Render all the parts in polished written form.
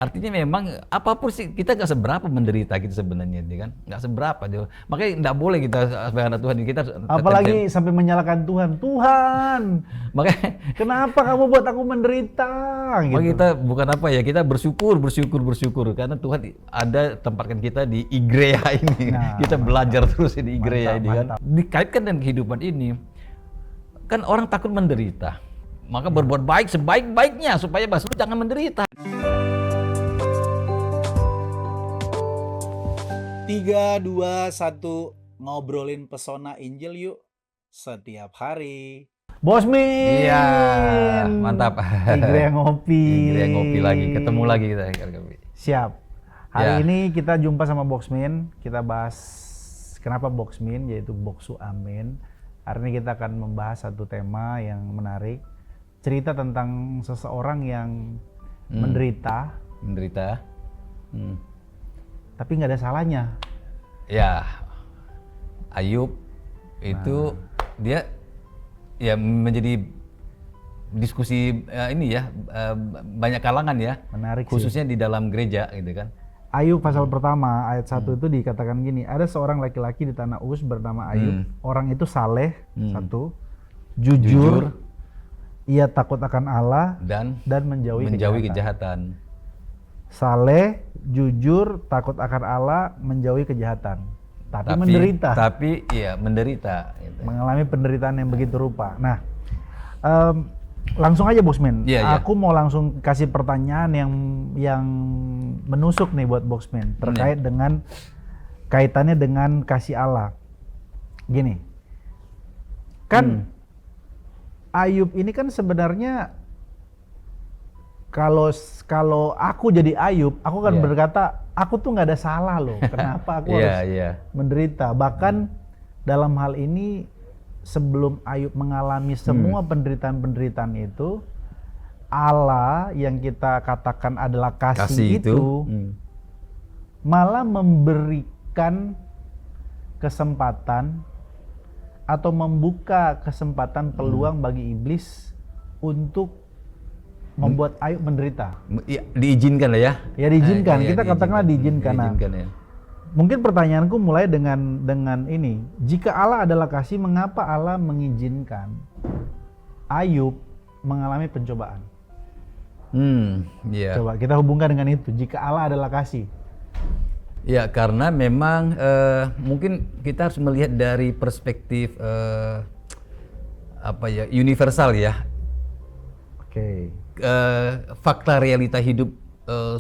Artinya memang apapun sih kita nggak seberapa menderita kita sebenarnya, ini kan nggak seberapa dia. Makanya nggak boleh kita sebagai anak Tuhan kita Apalagi sampai menyalahkan Tuhan. Tuhan, makanya kenapa kamu buat aku menderita? makanya Gitu. kita bukan apa ya, kita bersyukur karena Tuhan ada tempatkan kita di Igrea ini. Nah, Kita belajar terus di Igrea Mantap, ini kan. Dikaitkan dengan kehidupan ini, kan orang takut menderita. Maka berbuat baik sebaik-baiknya supaya lu jangan menderita. 3, 2, 1, ngobrolin pesona Injil yuk setiap hari. Bosmin. Iya, mantap. Igrea ngopi. Igrea ngopi lagi, ketemu lagi kita. Siap. Hari Ya. ini kita jumpa sama Boxmin. Kita bahas kenapa Boxmin, yaitu Boxu Amin. Hari ini kita akan membahas satu tema yang menarik. Cerita tentang seseorang yang menderita, tapi nggak ada salahnya. Ya, Ayub itu dia ya menjadi diskusi ini ya, banyak kalangan ya, Menarik sih. khususnya di dalam gereja gitu kan. Ayub pasal pertama ayat 1 itu dikatakan gini, ada seorang laki-laki di tanah Uz bernama Ayub. Orang itu saleh, satu, jujur, ia takut akan Allah Dan menjauhi kejahatan. Saleh, jujur, takut akan Allah, menjauhi kejahatan. Tapi menderita. Tapi iya menderita. Gitu. Mengalami penderitaan yang begitu rupa. Nah, langsung aja Boxman. Iya. Aku mau langsung kasih pertanyaan yang menusuk nih buat Boxman terkait dengan kaitannya dengan kasih Allah. Gini, kan Ayub ini kan sebenarnya kalau aku jadi Ayub, aku kan berkata aku tuh nggak ada salah loh. Kenapa aku harus menderita? Bahkan dalam hal ini sebelum Ayub mengalami semua penderitaan-penderitaan itu, Allah yang kita katakan adalah kasih itu malah memberikan kesempatan atau membuka kesempatan peluang bagi iblis untuk membuat Ayub menderita. Ya, diizinkan lah ya. Ya diizinkan, kita katakanlah diizinkan. Ya. Mungkin pertanyaanku mulai dengan ini, jika Allah adalah kasih, mengapa Allah mengizinkan Ayub mengalami pencobaan? Coba kita hubungkan dengan itu, jika Allah adalah kasih. Ya, karena memang mungkin kita harus melihat dari perspektif universal ya. Oke. Fakta realita hidup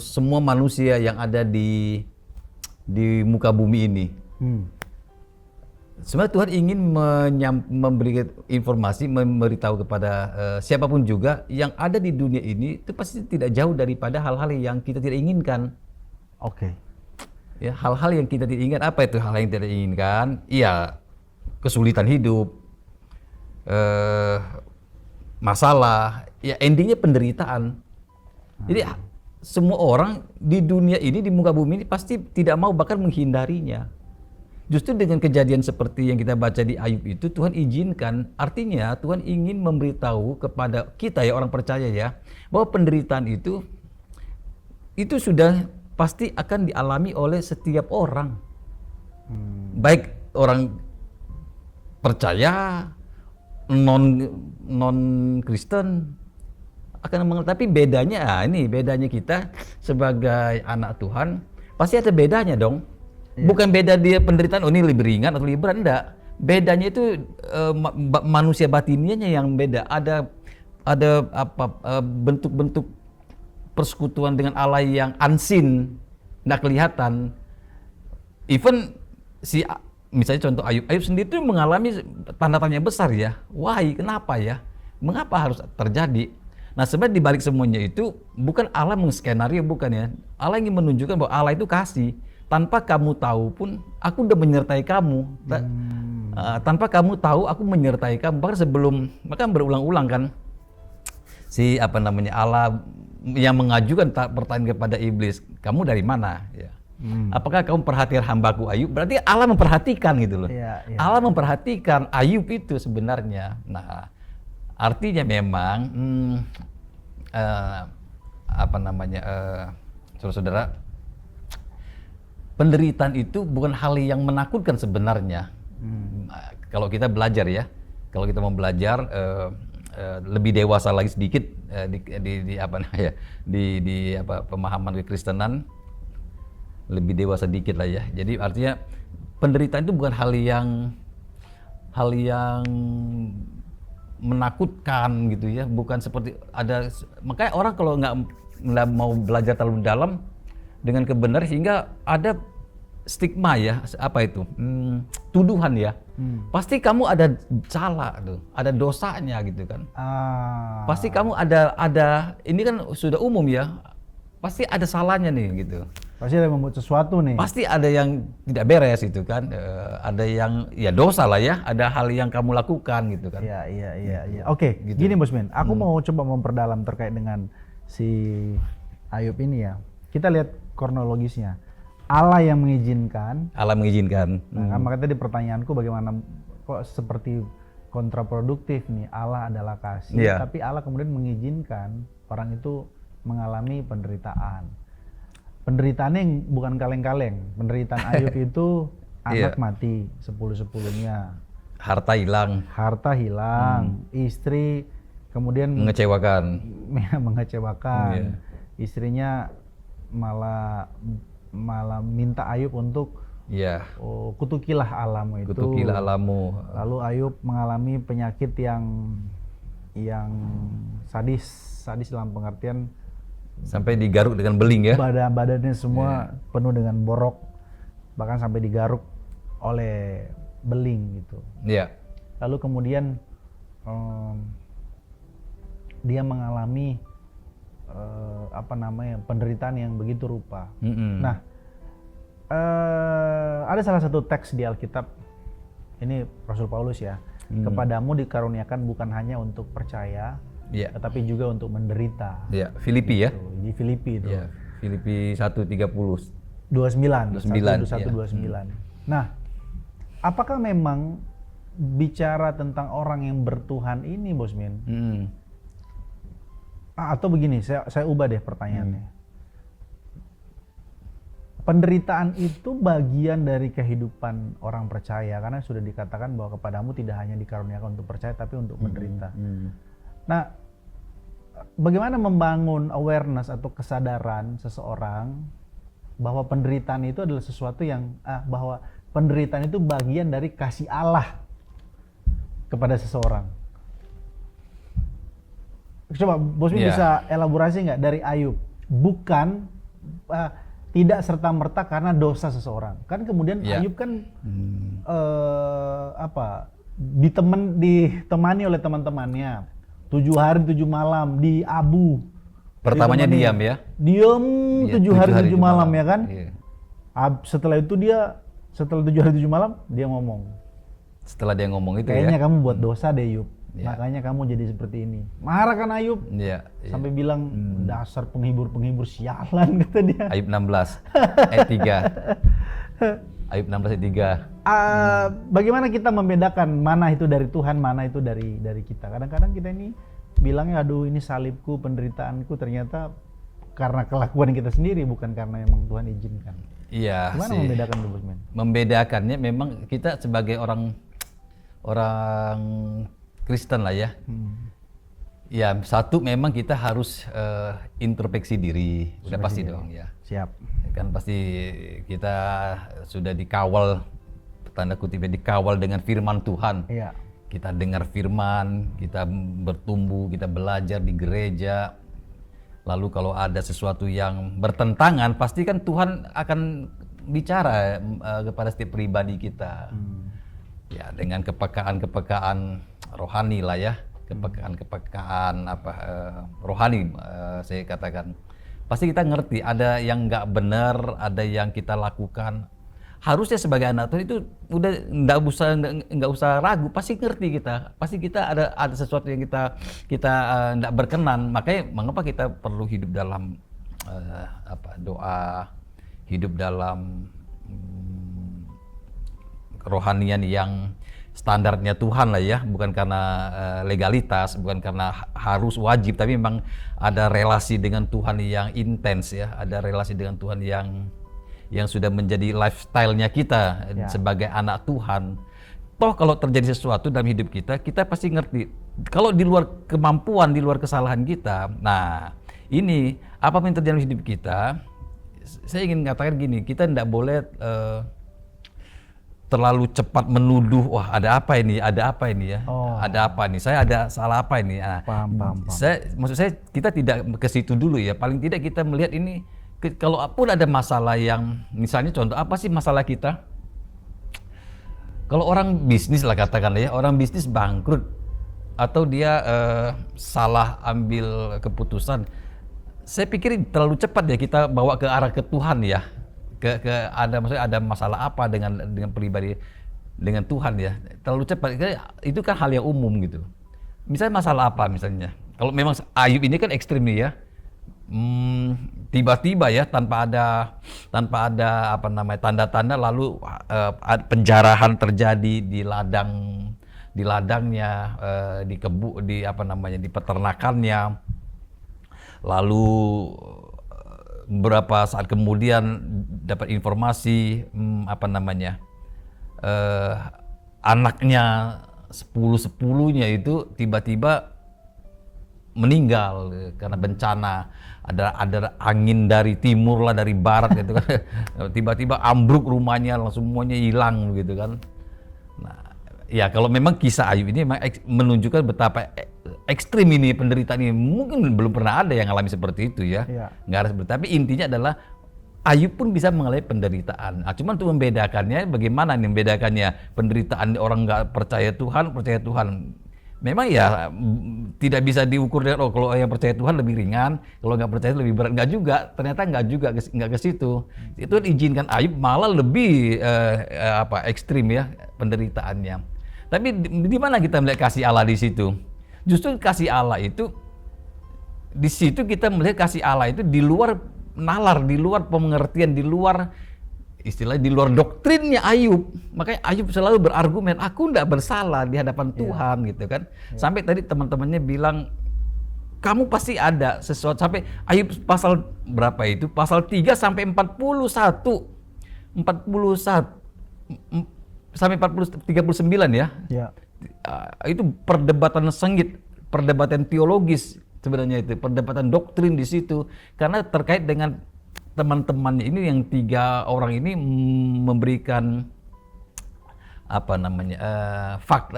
semua manusia yang ada di muka bumi ini. Sebenarnya Tuhan ingin memberikan informasi, memberitahu kepada siapapun juga yang ada di dunia ini itu pasti tidak jauh daripada hal-hal yang kita tidak inginkan. Oke. Ya, hal-hal yang kita tidak inginkan, apa itu hal yang tidak diinginkan? Iya, kesulitan hidup, masalah, ya endingnya penderitaan. Jadi semua orang di dunia ini, di muka bumi ini pasti tidak mau bahkan menghindarinya. Justru dengan kejadian seperti yang kita baca di Ayub itu Tuhan izinkan, artinya Tuhan ingin memberitahu kepada kita ya orang percaya ya, bahwa penderitaan itu sudah pasti akan dialami oleh setiap orang. Baik orang percaya, non Kristen akan mengerti. Tapi bedanya bedanya kita sebagai anak Tuhan pasti ada bedanya dong. Bukan beda dia penderitaan ini lebih ringan atau lebih berat, enggak. Bedanya itu manusia batinianya yang beda. Ada bentuk-bentuk persekutuan dengan Allah yang unseen, enggak kelihatan. Even misalnya contoh Ayub sendiri itu mengalami tanda tanya besar ya. Why? Kenapa ya? Mengapa harus terjadi? Nah sebenarnya dibalik semuanya itu bukan Allah menskenario, bukan ya. Allah ingin menunjukkan bahwa Allah itu kasih. Tanpa kamu tahu pun aku udah menyertai kamu. Tanpa kamu tahu aku menyertai kamu. Bahkan bahkan berulang-ulang kan Allah yang mengajukan pertanyaan kepada iblis, kamu dari mana? Ya. Apakah kamu perhatikan hambaku Ayub? Berarti Allah memperhatikan gitu loh. Allah memperhatikan Ayub itu sebenarnya. Nah, artinya memang saudara-saudara, penderitaan itu bukan hal yang menakutkan sebenarnya. Kalau kita belajar ya, kalau kita mau belajar lebih dewasa lagi sedikit di pemahaman kekristenan, lebih dewasa dikit lah ya. Jadi artinya penderitaan itu bukan hal yang menakutkan gitu ya, bukan seperti makanya orang kalau nggak mau belajar terlalu dalam dengan kebenaran, sehingga ada stigma ya, tuduhan ya. Pasti kamu ada salah tuh, ada dosanya gitu kan. Pasti kamu ada ini kan sudah umum ya, pasti ada salahnya nih gitu. Pasti ada yang membuat sesuatu nih. Pasti ada yang tidak beres itu kan, ada yang ya dosa lah ya, ada hal yang kamu lakukan gitu kan. Iya. Oke, gitu. Gini Bosmin, aku mau coba memperdalam terkait dengan si Ayub ini ya. Kita lihat kronologisnya. Allah yang mengizinkan. Nah, makanya tadi pertanyaanku bagaimana kok seperti kontraproduktif nih. Allah adalah kasih, tapi Allah kemudian mengizinkan orang itu mengalami penderitaan. Penderitaannya yang bukan kaleng-kaleng. Penderitaan Ayub itu anak mati 10-10-nya. Harta hilang. Istri kemudian mengecewakan. Istrinya malah minta Ayub untuk kutukilah Allahmu itu. Lalu Ayub mengalami penyakit yang sadis dalam pengertian sampai digaruk dengan beling ya. Badannya semua penuh dengan borok, bahkan sampai digaruk oleh beling gitu. Iya. Lalu kemudian dia mengalami penderitaan yang begitu rupa. Nah, ada salah satu teks di Alkitab, ini Rasul Paulus ya, kepadamu dikaruniakan bukan hanya untuk percaya, tetapi juga untuk menderita. Filipi ya. Di Filipi itu. Filipi 1:30. 29. Nah, apakah memang bicara tentang orang yang bertuhan ini, Bosmin? Atau begini, saya ubah deh pertanyaannya. Penderitaan itu bagian dari kehidupan orang percaya, karena sudah dikatakan bahwa kepadamu tidak hanya dikaruniakan untuk percaya, tapi untuk menderita. Nah, bagaimana membangun awareness atau kesadaran seseorang bahwa penderitaan itu adalah sesuatu yang bahwa penderitaan itu bagian dari kasih Allah kepada seseorang. Coba Bosmin bisa elaborasi nggak dari Ayub? Bukan tidak serta-merta karena dosa seseorang. Kan kemudian Ayub kan ditemani oleh teman-temannya 7 hari 7 malam di Abu. Pertamanya diam ya. Diam 7 hari 7 malam ya kan? Setelah 7 hari 7 malam dia ngomong. Setelah dia ngomong itu kayaknya kamu buat dosa deh Ayub. Makanya kamu jadi seperti ini. Marah kan Ayub? Sampai bilang dasar penghibur sialan kata dia. Ayub 16 ayat 3. Ayub 16 ayat 3. Bagaimana kita membedakan mana itu dari Tuhan, mana itu dari kita? Kadang-kadang kita ini bilangnya aduh ini salibku, penderitaanku, ternyata karena kelakuan kita sendiri, bukan karena emang Tuhan izinkan. Iya. Gimana membedakan itu, Bosmin? Membedakannya memang kita sebagai orang Kristen lah ya. Ya, satu memang kita harus introspeksi diri. Udah pasti dong ya. Siap. Kan pasti kita sudah dikawal, tanda kutipnya dikawal dengan firman Tuhan. Iya. Kita dengar firman, kita bertumbuh, kita belajar di gereja. Lalu kalau ada sesuatu yang bertentangan, pasti kan Tuhan akan bicara kepada setiap pribadi kita. Ya, dengan kepekaan rohani lah ya, kepekaan rohani saya katakan. Pasti kita ngerti ada yang nggak benar, ada yang kita lakukan. Harusnya sebagai anak Tuhan itu udah nggak usah ragu, pasti ngerti kita. Pasti kita ada sesuatu yang kita nggak berkenan. Makanya mengapa kita perlu hidup dalam doa, hidup dalam kerohanian standarnya Tuhan lah ya, bukan karena legalitas, bukan karena harus wajib, tapi memang ada relasi dengan Tuhan yang intens ya, ada relasi dengan Tuhan yang sudah menjadi lifestyle-nya kita sebagai anak Tuhan. Toh kalau terjadi sesuatu dalam hidup kita, kita pasti ngerti. Kalau di luar kemampuan, di luar kesalahan kita, nah ini apa yang terjadi dalam hidup kita, saya ingin mengatakan gini, kita tidak boleh terlalu cepat menuduh, wah ada apa ini ya, ada apa nih, saya ada salah apa ini. Nah, paham. Maksud saya kita tidak ke situ dulu ya, paling tidak kita melihat ini, kalau pun ada masalah yang, misalnya contoh apa sih masalah kita? Kalau orang bisnis lah katakan ya, orang bisnis bangkrut atau dia salah ambil keputusan, saya pikir terlalu cepat ya kita bawa ke arah ke Tuhan ya. Maksudnya ada masalah apa dengan pribadi dengan Tuhan ya, terlalu cepat, itu kan hal yang umum gitu. Misalnya masalah apa misalnya, kalau memang Ayub ini kan ekstrim nih ya, tiba-tiba ya tanpa ada apa namanya tanda-tanda, lalu penjarahan terjadi di ladangnya, di peternakannya, lalu beberapa saat kemudian dapat informasi anaknya 10-10-nya itu tiba-tiba meninggal karena bencana, ada angin dari timur lah, dari barat gitu kan. Tiba-tiba ambruk rumahnya, langsung semuanya hilang gitu kan. Nah, ya kalau memang kisah Ayub ini memang menunjukkan betapa ekstrim ini penderitaan ini, mungkin belum pernah ada yang alami seperti itu ya. Nggak ada seperti, tapi intinya adalah Ayub pun bisa mengalami penderitaan. Nah, cuman untuk membedakannya, bagaimana nih membedakannya penderitaan orang nggak percaya Tuhan, percaya Tuhan. Memang ya tidak bisa diukur dengan kalau yang percaya Tuhan lebih ringan, kalau nggak percaya lebih berat. Nggak juga, ternyata nggak ke situ. Itu diizinkan Ayub malah lebih ekstrim ya penderitaannya. Tapi di mana kita melihat kasih Allah di situ? Justru kasih Allah itu, di situ kita melihat kasih Allah itu di luar nalar, di luar pengertian, di luar istilahnya, di luar doktrinnya Ayub. Makanya Ayub selalu berargumen, aku tidak bersalah di hadapan Tuhan gitu kan. Sampai tadi teman-temannya bilang, kamu pasti ada sesuatu. Sampai Ayub pasal berapa itu? Pasal 3 sampai 41 sampai 39 ya. Itu perdebatan sengit, perdebatan teologis sebenarnya, itu perdebatan doktrin di situ, karena terkait dengan teman-temannya ini, yang 3 orang ini memberikan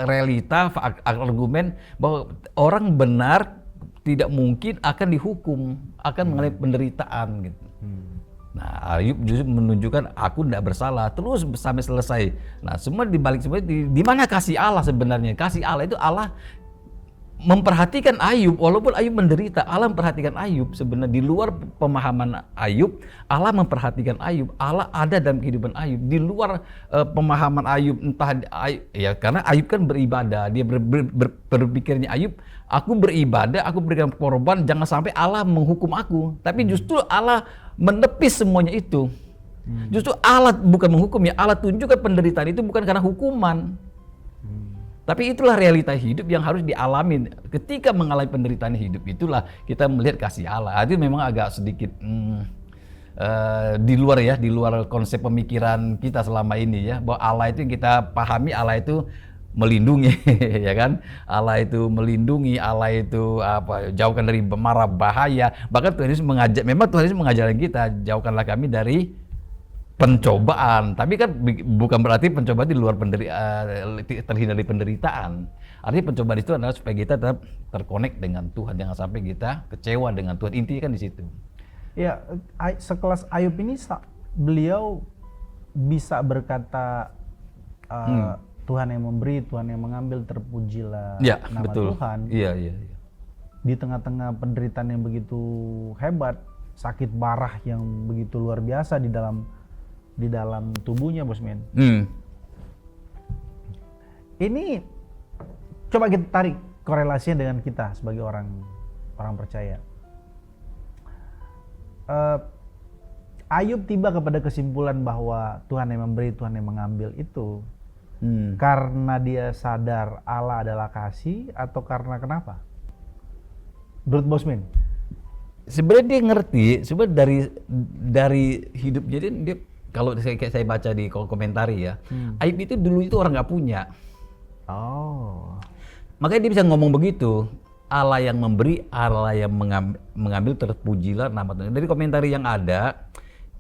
realita, argumen bahwa orang benar tidak mungkin akan dihukum, akan mengalami penderitaan gitu. Nah, Ayub justru menunjukkan aku tidak bersalah terus sampai selesai. Nah, semua dibalik semua di mana kasih Allah sebenarnya? Kasih Allah itu Allah memperhatikan Ayub, walaupun Ayub menderita, Allah memperhatikan Ayub. Sebenarnya di luar pemahaman Ayub, Allah memperhatikan Ayub. Allah ada dalam kehidupan Ayub. Di luar pemahaman Ayub, karena Ayub kan beribadah, dia berpikirnya Ayub, aku beribadah, aku berikan korban, jangan sampai Allah menghukum aku. Tapi justru Allah menepis semuanya itu. Justru Allah bukan menghukum ya, Allah tunjukkan penderitaan itu bukan karena hukuman. Tapi itulah realita hidup yang harus dialami. Ketika mengalami penderitaan hidup, itulah kita melihat kasih Allah. Itu memang agak sedikit di luar konsep pemikiran kita selama ini ya. Bahwa Allah itu yang kita pahami, Allah itu melindungi, ya kan? Allah itu melindungi, Allah itu jauhkan dari mara bahaya. Bahkan Tuhan Yesus Tuhan Yesus mengajarkan kita, jauhkanlah kami dari pencobaan. Tapi kan bukan berarti pencobaan di luar terhindar dari penderitaan. Artinya pencobaan itu adalah supaya kita tetap terkonek dengan Tuhan, jangan sampai kita kecewa dengan Tuhan. Intinya kan di situ. Ya, sekelas Ayub ini beliau bisa berkata Tuhan yang memberi, Tuhan yang mengambil, terpujilah nama betul. Tuhan. Iya. Di tengah-tengah penderitaan yang begitu hebat, sakit parah yang begitu luar biasa di dalam tubuhnya, Bosman. Ini coba kita tarik korelasinya dengan kita sebagai orang percaya. Ayub tiba kepada kesimpulan bahwa Tuhan yang memberi, Tuhan yang mengambil itu Karena dia sadar Allah adalah kasih atau karena kenapa? Menurut Bosmin? Sebenarnya dia ngerti, sebenarnya dari hidupnya dia kalau kayak saya baca di komentari ya, Ayub itu dulu itu orang nggak punya. Oh. Makanya dia bisa ngomong begitu. Allah yang memberi, Allah yang mengambil, terpujilah nama Tuhan. Dari komentari yang ada,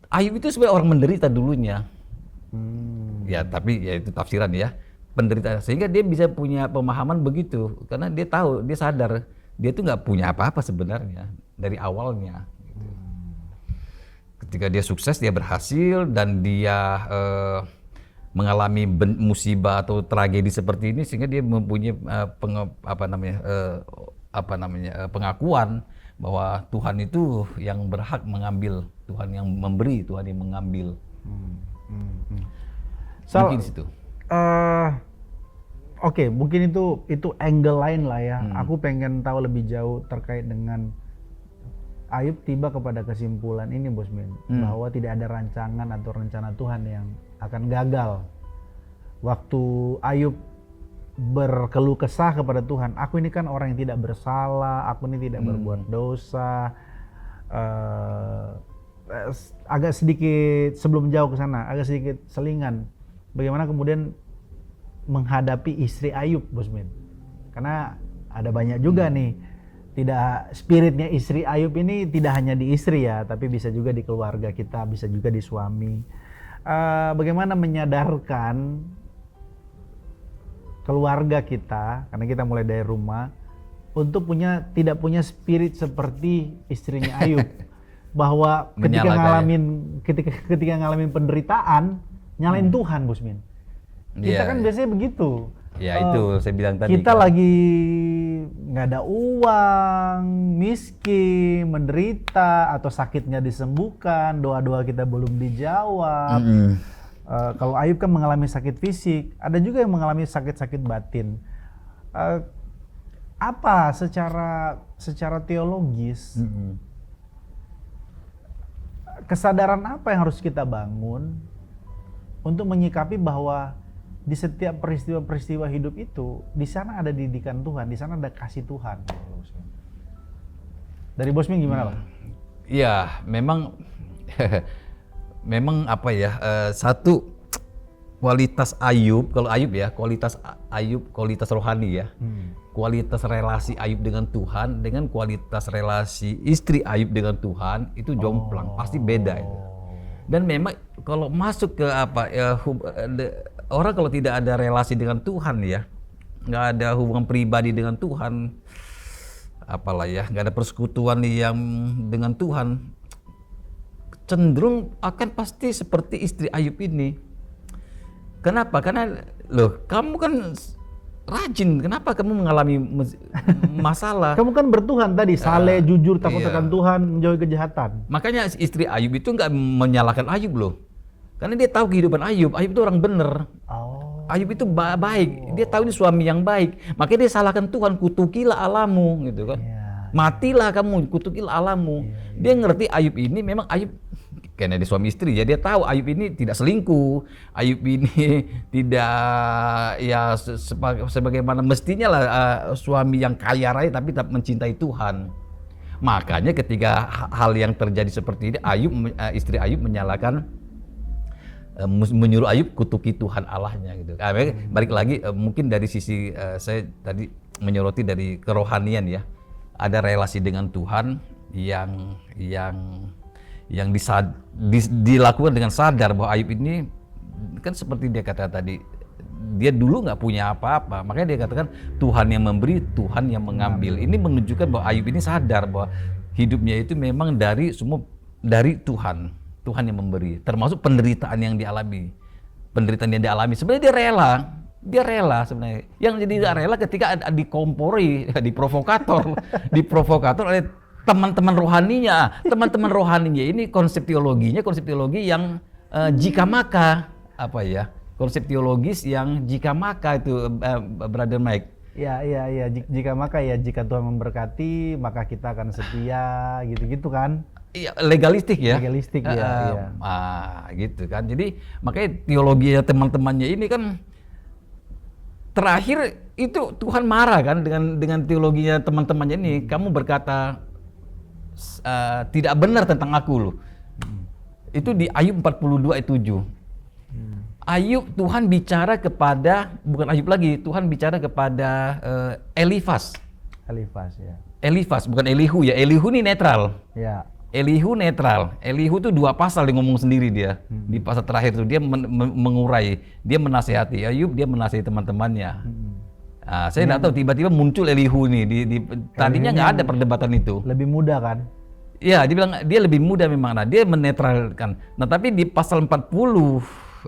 Ayub itu sebenarnya orang menderita dulunya. Ya tapi ya itu tafsiran ya, penderita, sehingga dia bisa punya pemahaman begitu karena dia tahu, dia sadar dia tuh nggak punya apa-apa sebenarnya dari awalnya. Ketika dia sukses, dia berhasil dan dia mengalami musibah atau tragedi seperti ini sehingga dia mempunyai pengakuan bahwa Tuhan itu yang berhak mengambil, Tuhan yang memberi, Tuhan yang mengambil. Mungkin situ. Oke, mungkin itu angle lain lah ya. Aku pengen tahu lebih jauh terkait dengan Ayub tiba kepada kesimpulan ini, Bosmin, bahwa tidak ada rancangan atau rencana Tuhan yang akan gagal. Waktu Ayub berkeluh kesah kepada Tuhan, aku ini kan orang yang tidak bersalah, aku ini tidak berbuat dosa. Agak sedikit sebelum jauh ke sana, agak sedikit selingan. Bagaimana kemudian menghadapi istri Ayub, Bosmin? Karena ada banyak juga nih, tidak spiritnya istri Ayub ini tidak hanya di istri ya, tapi bisa juga di keluarga kita, bisa juga di suami. Bagaimana menyadarkan keluarga kita, karena kita mulai dari rumah, untuk tidak punya spirit seperti istrinya Ayub, bahwa ketika ngalamin penderitaan, nyalain Tuhan, Bosmin. Kita kan biasanya begitu. Ya itu saya bilang tadi. Kita lagi nggak ada uang, miskin, menderita, atau sakitnya disembuhkan, doa-doa kita belum dijawab. Kalau Ayub kan mengalami sakit fisik, ada juga yang mengalami sakit-sakit batin. Apa secara teologis, kesadaran apa yang harus kita bangun untuk menyikapi bahwa di setiap peristiwa-peristiwa hidup itu, di sana ada didikan Tuhan, di sana ada kasih Tuhan. Dari Bosmin gimana, Pak? Ya, memang memang apa ya, satu kualitas Ayub, kalau Ayub ya, kualitas Ayub, kualitas rohani ya. Kualitas relasi Ayub dengan Tuhan dengan kualitas relasi istri Ayub dengan Tuhan itu jomplang, pasti beda itu. Dan memang kalau masuk ke orang kalau tidak ada relasi dengan Tuhan ya, nggak ada hubungan pribadi dengan Tuhan, apalah ya, nggak ada persekutuan yang dengan Tuhan, cenderung akan pasti seperti istri Ayub ini. Kenapa? Karena loh, kamu kan rajin, kenapa kamu mengalami masalah? Kamu kan bertuhan tadi, saleh, jujur, takut akan Tuhan, menjauhi kejahatan. Makanya istri Ayub itu nggak menyalahkan Ayub loh, karena dia tahu kehidupan Ayub. Ayub itu orang bener. Ayub itu baik, dia tahu ini suami yang baik. Makanya dia salahkan Tuhan, kutukilah Allahmu, gitu kan. Matilah kamu, kutukilah Allahmu. Dia ngerti Ayub ini memang Ayub, karena dia suami istri ya, dia tahu Ayub ini tidak selingkuh, Ayub ini tidak ya sebagaimana mestinya lah suami yang kaya raya tapi tetap mencintai Tuhan. Makanya ketika hal yang terjadi seperti ini, istri Ayub menyalahkan, menyuruh Ayub kutuki Tuhan Allahnya gitu. Balik lagi mungkin dari sisi saya tadi menyoroti dari kerohanian ya, ada relasi dengan Tuhan yang dilakukan dengan sadar bahwa Ayub ini kan seperti dia kata tadi, dia dulu nggak punya apa-apa, makanya dia katakan Tuhan yang memberi, Tuhan yang mengambil. Ini menunjukkan bahwa Ayub ini sadar bahwa hidupnya itu memang dari Tuhan. Tuhan yang memberi, termasuk penderitaan yang dialami. Sebenarnya dia rela sebenarnya. Yang jadi tidak rela ketika dikompori, diprovokator oleh teman-teman rohaninya. Teman-teman rohaninya ini konsep teologi yang jika maka, konsep teologis yang jika maka itu, Brother Mike. Ya, jika maka ya, jika Tuhan memberkati maka kita akan setia, gitu-gitu kan. Iya, legalistik ya. Legalistik ya. Gitu kan. Jadi makanya teologi teman-temannya ini kan terakhir itu Tuhan marah kan dengan teologinya teman-temannya ini. Kamu berkata tidak benar tentang aku loh. Itu di Ayub 42 ayat 7. Ayub, Tuhan bicara kepada, bukan Ayub lagi, Tuhan bicara kepada Elifas. Elifas ya. Elifas, bukan Elihu ya. Elihu ini netral. Ya. Elihu netral. Elihu tuh 2 pasal dia ngomong sendiri dia. Di pasal terakhir tuh dia mengurai, dia menasehati Ayub, dia menasehati teman-temannya. Nah, saya nggak tahu tiba-tiba muncul Elihu nih tadinya nggak ada perdebatan itu. Lebih mudah kan? Iya, dia bilang dia lebih mudah memang. Nah, dia menetralkan. Nah, tapi di pasal 42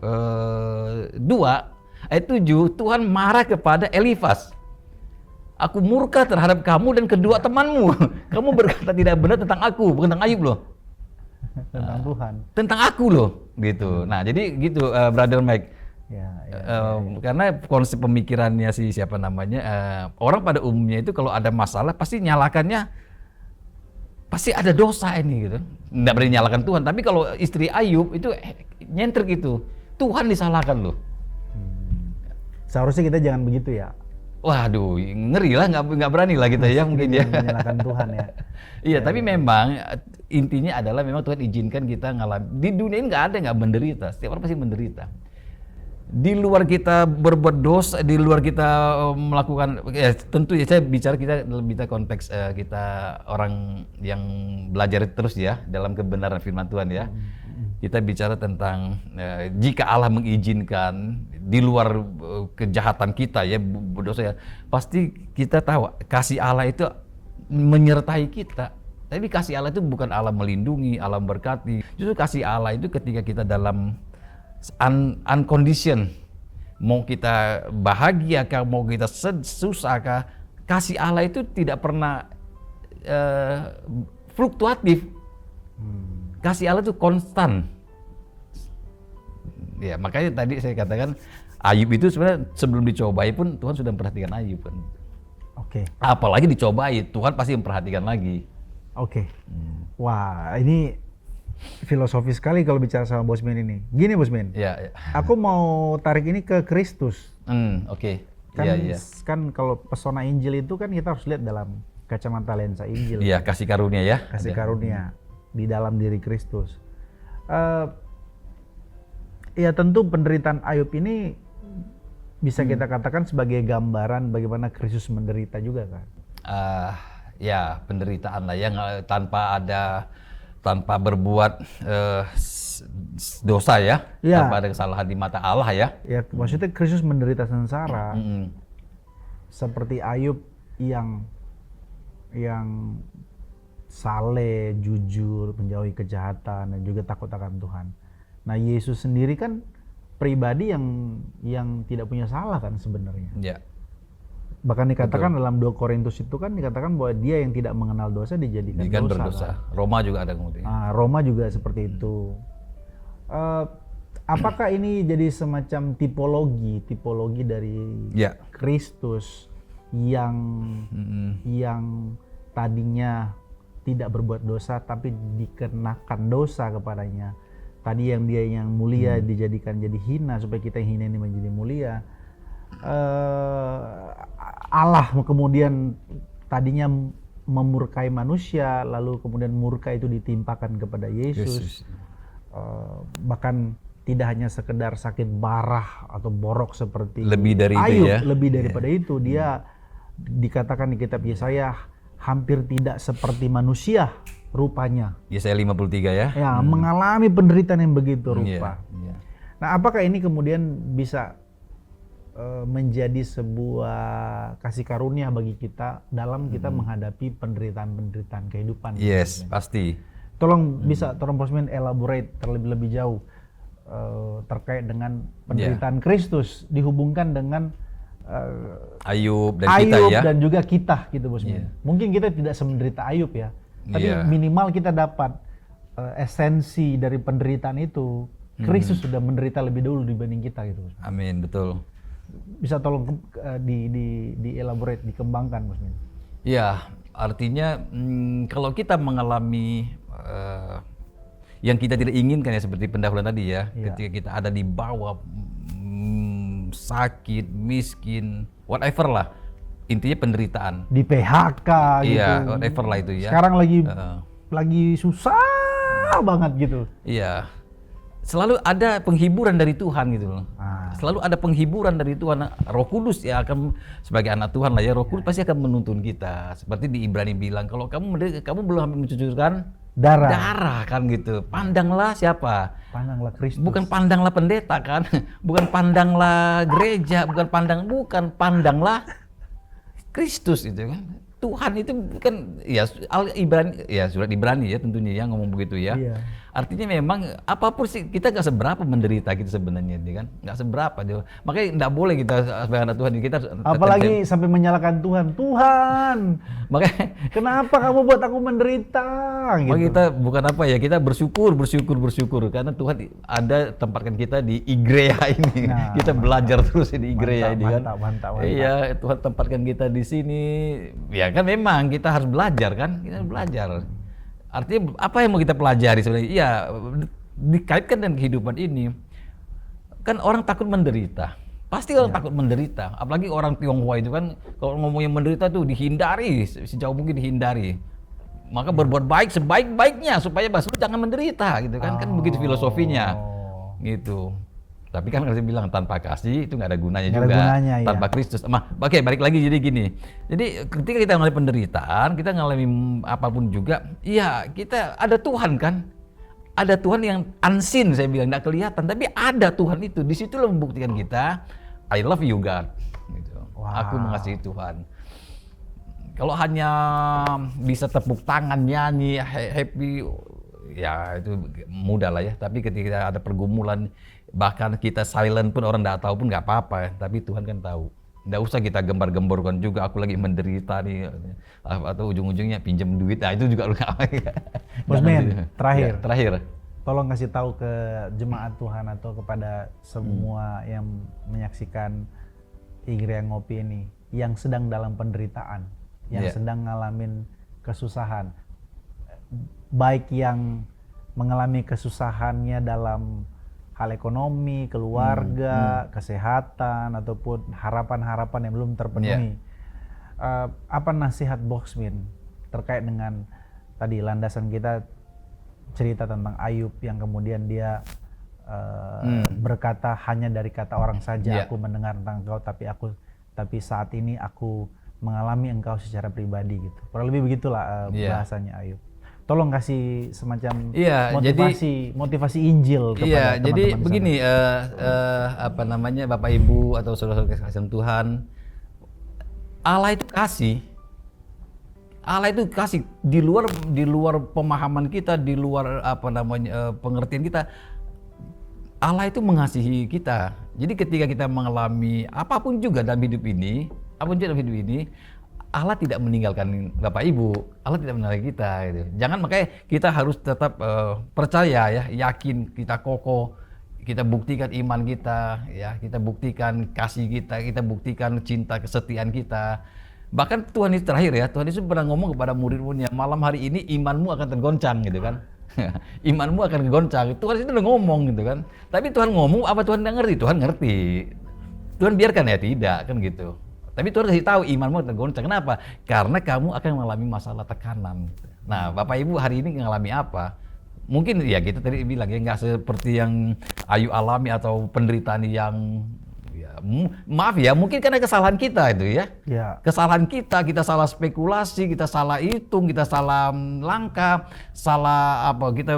ayat 7 Tuhan marah kepada Elifas. Aku murka terhadap kamu dan kedua temanmu. Kamu berkata tidak benar tentang aku, bukan tentang Ayub loh. Tentang Tuhan. Tentang aku loh, gitu. Nah, jadi gitu, Brother Mike. Karena konsep pemikirannya siapa namanya, orang pada umumnya itu kalau ada masalah pasti nyalakannya, pasti ada dosa ini gitu. Nggak berani nyalakan Tuhan. Tapi kalau istri Ayub itu nyentrik itu, Tuhan disalahkan loh. Seharusnya kita jangan begitu ya. Waduh, ngeri lah, nggak berani lah kita ya mungkin ya. Menyalahkan Tuhan ya. Iya, tapi memang intinya adalah memang Tuhan izinkan kita ngalami. Di dunia ini nggak ada nggak menderita. Setiap orang pasti menderita. Di luar kita berbuat dosa, di luar kita melakukan, ya tentu ya saya bicara kita konteks kita orang yang belajar terus ya dalam kebenaran firman Tuhan ya. Kita bicara tentang jika Allah mengizinkan di luar kejahatan kita ya, berdosa ya, pasti kita tahu kasih Allah itu menyertai kita. Tapi kasih Allah itu bukan Allah melindungi, Allah memberkati. Justru kasih Allah itu ketika kita dalam uncondition, mau kita bahagia kah, mau kita susah kah, kasih Allah itu tidak pernah fluktuatif. Kasih Allah itu konstan. Ya, makanya tadi saya katakan Ayub itu sebenarnya sebelum dicobai pun Tuhan sudah memperhatikan Ayub kan. Oke. Apalagi dicobai, Tuhan pasti memperhatikan lagi. Oke. Wah, ini filosofis sekali kalau bicara sama Bosman ini. Gini Bosman. Ya. Aku mau tarik ini ke Kristus. Oke. Kan kalau pesona Injil itu kan kita harus lihat dalam kacamata lensa Injil. Iya, kasih karunia ya. Kasih karunia di dalam diri Kristus. Ya tentu penderitaan Ayub ini bisa kita katakan sebagai gambaran bagaimana Kristus menderita juga kan. Ya penderitaan lah yang tanpa berbuat dosa ya, tanpa ada kesalahan di mata Allah ya. Ya maksudnya Kristus menderita sengsara seperti Ayub yang saleh, jujur, menjauhi kejahatan dan juga takut akan Tuhan. Nah Yesus sendiri kan pribadi yang tidak punya salah kan sebenarnya. Ya. Bahkan dikatakan dalam 2 Korintus itu kan dikatakan bahwa dia yang tidak mengenal dosa dijadikan dosa. Berdosa. Kan? Roma juga ada kemudian. Roma juga seperti itu. Apakah ini jadi semacam tipologi dari Kristus yang tadinya tidak berbuat dosa tapi dikenakan dosa kepadanya. Tadi yang dia yang mulia dijadikan jadi hina supaya kita yang hina ini menjadi mulia. Allah kemudian tadinya memurkai manusia, lalu kemudian murka itu ditimpakan kepada Yesus. Bahkan tidak hanya sekedar sakit barah atau borok seperti lebih dari Ayub, itu ya. Lebih daripada itu dia dikatakan di kitab Yesaya hampir tidak seperti manusia rupanya. Yesaya 53 ya. Ya, mengalami penderitaan yang begitu rupa. Yeah. Nah, apakah ini kemudian bisa menjadi sebuah kasih karunia bagi kita dalam kita menghadapi penderitaan-penderitaan kehidupan? Yes, pasti. Tolong Bosman elaborate terlebih jauh terkait dengan penderitaan Kristus dihubungkan dengan Ayub dan kita ya. Dan juga kita gitu Bosman. Mungkin kita tidak semenderita Ayub ya. Tapi minimal kita dapat esensi dari penderitaan itu. Kristus sudah menderita lebih dulu dibanding kita gitu. Amin, betul. Bisa tolong di elaborate, dikembangkan Bosman. Ya, artinya kalau kita mengalami yang kita tidak inginkan ya seperti pendahuluan tadi ya, ketika kita ada di bawah sakit, miskin, whatever lah. Intinya penderitaan. Di PHK gitu. Iya, whatever lah itu ya. Sekarang lagi susah banget gitu. Iya. Selalu ada penghiburan dari Tuhan gitu loh. Selalu ada penghiburan dari Tuhan. Roh Kudus ya akan, sebagai anak Tuhan lah ya, Roh Kudus pasti akan menuntun kita. Seperti di Ibrani bilang, kalau kamu belum mencucurkan darah kan gitu. Pandanglah siapa? Pandanglah Kristus. Bukan pandanglah pendeta kan. Bukan pandanglah gereja, bukan pandanglah Kristus itu kan. Tuhan itu kan ya Ibrani ya, surat Ibrani ya tentunya ya ngomong begitu ya. Iya. Artinya memang apapun sih kita nggak seberapa menderita kita sebenarnya, kan? Nggak seberapa juga. Makanya nggak boleh kita sebagai anak Tuhan kita. Apalagi sampai menyalahkan Tuhan. Tuhan, makanya kenapa kamu buat aku menderita? Gitu. Makanya kita bukan apa ya, kita bersyukur karena Tuhan ada tempatkan kita di Igrea ini. Nah, kita belajar terus di Igrea ini kan. Mantap. Iya, Tuhan tempatkan kita di sini. Ya kan memang kita harus belajar kan, kita harus belajar. Artinya apa yang mau kita pelajari sebenarnya? Iya, dikaitkan dengan kehidupan ini. Kan orang takut menderita. Pasti orang takut menderita. Apalagi orang Tionghoa itu kan kalau ngomongnya menderita tuh dihindari, sejauh mungkin dihindari. Maka berbuat baik sebaik-baiknya supaya lu jangan menderita gitu kan. Kan begitu filosofinya. Gitu. Tapi kan kalau saya bilang tanpa kasih itu nggak ada gunanya juga. Gunanya, tanpa Kristus. Oke, balik lagi jadi gini. Jadi ketika kita mengalami penderitaan, kita mengalami apapun juga, iya kita ada Tuhan kan. Ada Tuhan yang unseen, saya bilang nggak kelihatan, tapi ada Tuhan itu. Di situlah membuktikan kita, I love you God. Gitu. Wow. Aku mengasihi Tuhan. Kalau hanya bisa tepuk tangan, nyanyi, happy, ya itu mudah lah ya. Tapi ketika ada pergumulan, bahkan kita silent pun orang nggak tahu pun nggak apa-apa. Tapi Tuhan kan tahu. Nggak usah kita gembar-gemborkan juga, aku lagi menderita nih. Atau ujung-ujungnya pinjam duit, nah itu juga lu nggak apa. Bosman, terakhir. Ya, terakhir. Tolong kasih tahu ke jemaat Tuhan atau kepada semua yang menyaksikan Igrea Ngopi ini, yang sedang dalam penderitaan, yang sedang ngalamin kesusahan, baik yang mengalami kesusahannya dalam hal ekonomi, keluarga, kesehatan, ataupun harapan-harapan yang belum terpenuhi. Apa nasihat Bosman terkait dengan tadi landasan kita cerita tentang Ayub yang kemudian dia berkata hanya dari kata orang saja aku mendengar tentang engkau, tapi saat ini aku mengalami engkau secara pribadi gitu. Kurang lebih begitulah bahasanya Ayub. Tolong kasih semacam motivasi Injil kepada teman-teman. Jadi begini, apa namanya, Bapak Ibu atau saudara-saudara kasih Tuhan, Allah itu kasih. Allah itu kasih di luar pemahaman kita, di luar apa namanya pengertian kita. Allah itu mengasihi kita. Jadi ketika kita mengalami apapun juga dalam hidup ini, Allah tidak meninggalkan Bapak Ibu, Allah tidak meninggalkan kita. Gitu. Jangan, makanya kita harus tetap percaya ya, yakin, kita kokoh, kita buktikan iman kita, ya, kita buktikan kasih kita buktikan cinta kesetiaan kita. Bahkan Tuhan itu terakhir ya, Tuhan itu pernah ngomong kepada murid-muridnya, malam hari ini imanmu akan tergoncang gitu kan. Imanmu akan tergoncang. Tuhan itu udah ngomong gitu kan. Tapi Tuhan ngomong apa Tuhan nggak ngerti? Tuhan ngerti. Tuhan biarkan ya tidak kan gitu. Tapi Tuhan kasih tahu imanmu tergoncang. Kenapa? Karena kamu akan mengalami masalah tekanan. Nah, Bapak Ibu hari ini mengalami apa? Mungkin ya kita tadi bilang ya nggak seperti yang Ayub alami atau penderitaan yang maaf ya, mungkin karena kesalahan kita itu ya. Kesalahan kita salah spekulasi, kita salah hitung, kita salah langkah, salah apa, kita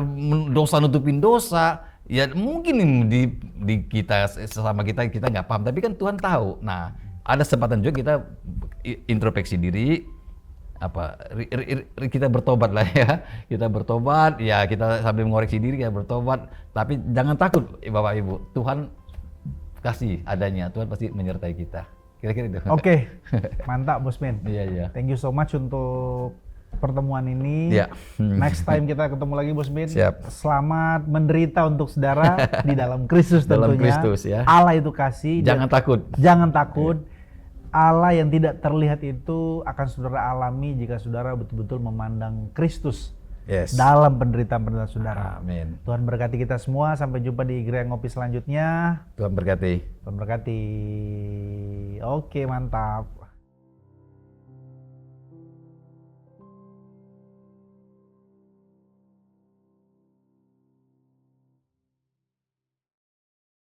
dosa nutupin dosa. Ya mungkin di kita sesama kita nggak paham, tapi kan Tuhan tahu. Nah, ada kesempatan juga kita introspeksi diri, kita bertobat lah ya. Kita bertobat, ya kita sambil mengoreksi diri, kita bertobat. Tapi jangan takut Bapak Ibu, Tuhan kasih adanya, Tuhan pasti menyertai kita. Kira-kira itu. Oke. Mantap Bosman. Iya. Thank you so much untuk pertemuan ini. Next time kita ketemu lagi Bosman. Siap. Selamat menderita untuk saudara di dalam Kristus tentunya. Dalam Kristus ya. Allah itu kasih. Jangan takut. Jangan takut. Allah yang tidak terlihat itu akan saudara alami jika saudara betul-betul memandang Kristus Yes. dalam penderitaan-penderitaan saudara. Amin. Tuhan berkati kita semua. Sampai jumpa di Gereja Ngopi selanjutnya. Tuhan berkati. Tuhan berkati. Oke, mantap.